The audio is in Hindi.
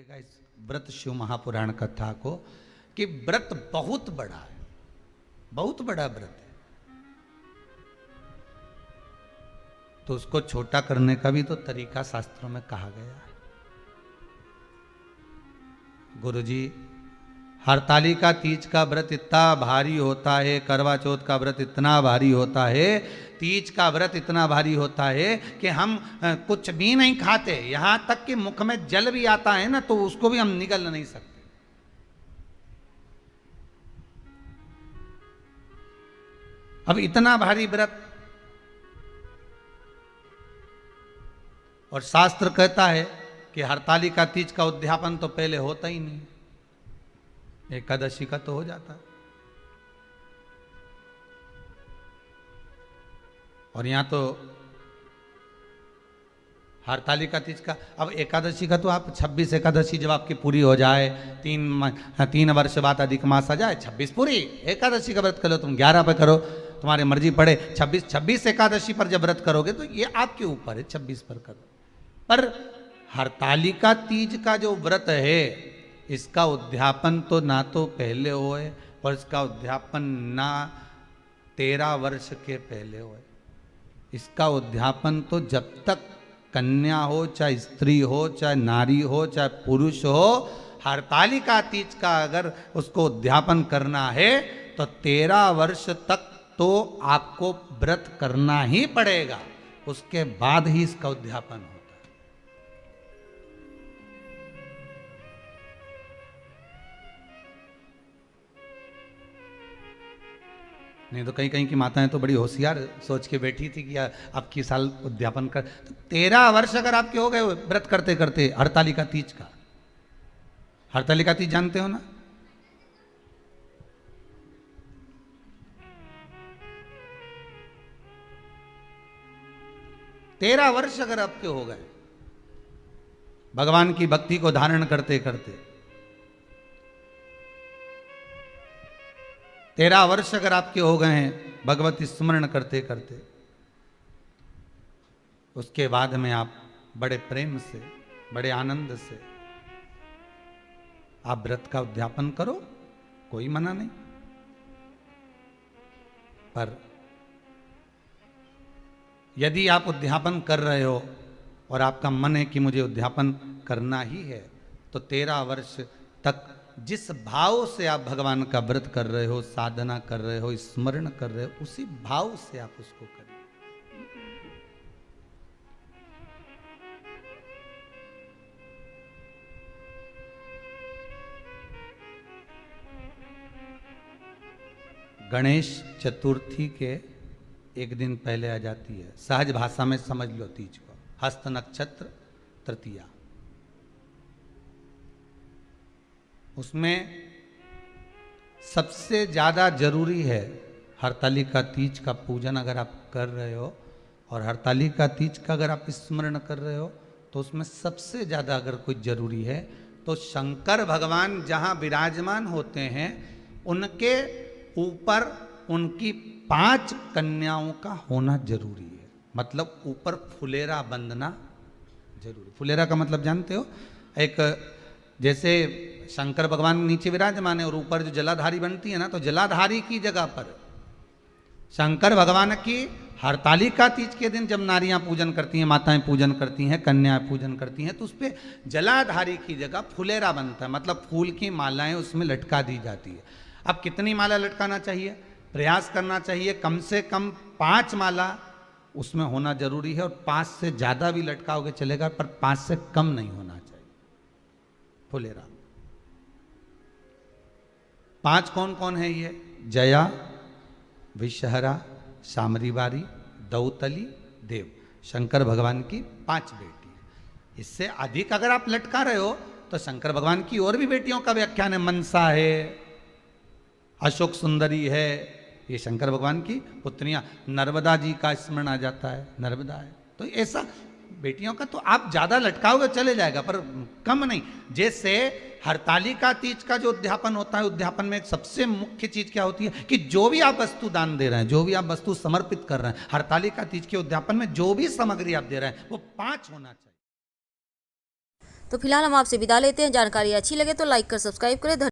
लीजिएगा इस व्रत शिव महापुराण कथा को कि व्रत बहुत बड़ा है, बहुत बड़ा व्रत है, तो उसको छोटा करने का भी तो तरीका शास्त्रों में कहा गया है। गुरुजी, हरतालिका तीज का व्रत इतना भारी होता है, करवा चौथ का व्रत इतना भारी होता है, तीज का व्रत इतना भारी होता है कि हम कुछ भी नहीं खाते, यहां तक कि मुख में जल भी आता है ना तो उसको भी हम निगल नहीं सकते। अब इतना भारी व्रत, और शास्त्र कहता है कि हरतालिका तीज का उद्यापन तो पहले होता ही नहीं, एकादशी का तो हो जाता है। और यहां तो हरतालिका तीज का, अब एकादशी का तो आप 26 एकादशी जब आपकी पूरी हो जाए, 3 वर्ष बाद अधिक मास आ जाए, 26 पूरी एकादशी का व्रत कर लो, तुम 11 पे करो, तुम्हारी मर्जी पड़े, 26 एकादशी पर जब व्रत करोगे तो ये आपके ऊपर है, 26 पर करो। पर हरतालिका तीज का जो व्रत है इसका उद्यापन तो ना तो पहले होए और इसका उद्यापन ना 13 वर्ष के पहले होए, इसका उद्यापन तो जब तक कन्या हो, चाहे स्त्री हो, चाहे नारी हो, चाहे पुरुष हो, हरतालिका तीज का अगर उसको उद्यापन करना है तो 13 वर्ष तक तो आपको व्रत करना ही पड़ेगा, उसके बाद ही इसका उद्यापन होता है। नहीं तो कहीं कहीं की माताएं तो बड़ी होशियार सोच के बैठी थी कि अब की साल उद्यापन कर, तो 13 वर्ष अगर आपके हो गए व्रत करते करते हरतालिका तीज का, हरतालिका तीज जानते हो ना, तेरह वर्ष अगर आपके हो गए भगवान की भक्ति को धारण करते करते, 13 वर्ष अगर आपके हो गए हैं भगवती स्मरण करते करते, उसके बाद में आप बड़े प्रेम से, बड़े आनंद से आप व्रत का उद्यापन करो, कोई मना नहीं। पर यदि आप उद्यापन कर रहे हो और आपका मन है कि मुझे उद्यापन करना ही है, तो 13 वर्ष तक जिस भाव से आप भगवान का व्रत कर rहे हो, साधना कर रहे हो, स्मरण कर रहे हो, उसी भाव से आप उसको करें। गणेश चतुर्थी के एक दिन पहले आ जाती है, सहज भाषा में समझ लो तीज को, हस्त नक्षत्र तृतीया, उसमें सबसे ज्यादा जरूरी है हरतालिका तीज का पूजन अगर आप कर रहे हो, और हरतालिका तीज का अगर आप स्मरण कर रहे हो तो उसमें सबसे ज्यादा अगर कोई जरूरी है तो शंकर भगवान जहां विराजमान होते हैं उनके ऊपर उनकी 5 कन्याओं का होना जरूरी है, मतलब ऊपर फुलेरा बंधना जरूरी। फुलेरा का मतलब जानते हो, एक जैसे शंकर भगवान नीचे विराजमान है और ऊपर जो जलाधारी बनती है ना, तो जलाधारी की जगह पर शंकर भगवान की हरतालिका तीज के दिन जब नारियां पूजन करती हैं, माताएं पूजन करती हैं, कन्याएं पूजन करती हैं, तो उस पर जलाधारी की जगह फुलेरा बनता है, मतलब फूल की मालाएं उसमें लटका दी जाती है। अब कितनी माला लटकाना चाहिए, प्रयास करना चाहिए कम से कम 5 माला उसमें होना जरूरी है, और 5 से ज्यादा भी लटकाओगे चलेगा, पर 5 से कम नहीं होना चाहिए फुलेरा। 5 कौन कौन है ये, जया, विषहरा, सामरीवारी, दौतली, देव, शंकर भगवान की 5 बेटी है। इससे अधिक अगर आप लटका रहे हो तो शंकर भगवान की और भी बेटियों का व्याख्यान है, मनसा है, अशोक सुंदरी है, ये शंकर भगवान की पुत्रियां, नर्मदा जी का स्मरण आ जाता है, नर्मदा है, तो ऐसा बेटियों का तो आप ज्यादा लटकाओगे चले जाएगा, पर कम नहीं। जैसे हरतालिका तीज का जो उद्यापन होता है, उद्यापन में एक सबसे मुख्य चीज क्या होती है कि जो भी आप वस्तु दान दे रहे हैं, जो भी आप वस्तु समर्पित कर रहे हैं, हरतालिका तीज के उद्यापन में जो भी सामग्री आप दे रहे हैं वो 5 होना चाहिए। तो फिलहाल हम आपसे विदा लेते हैं। जानकारी अच्छी लगे तो लाइक कर सब्सक्राइब करें।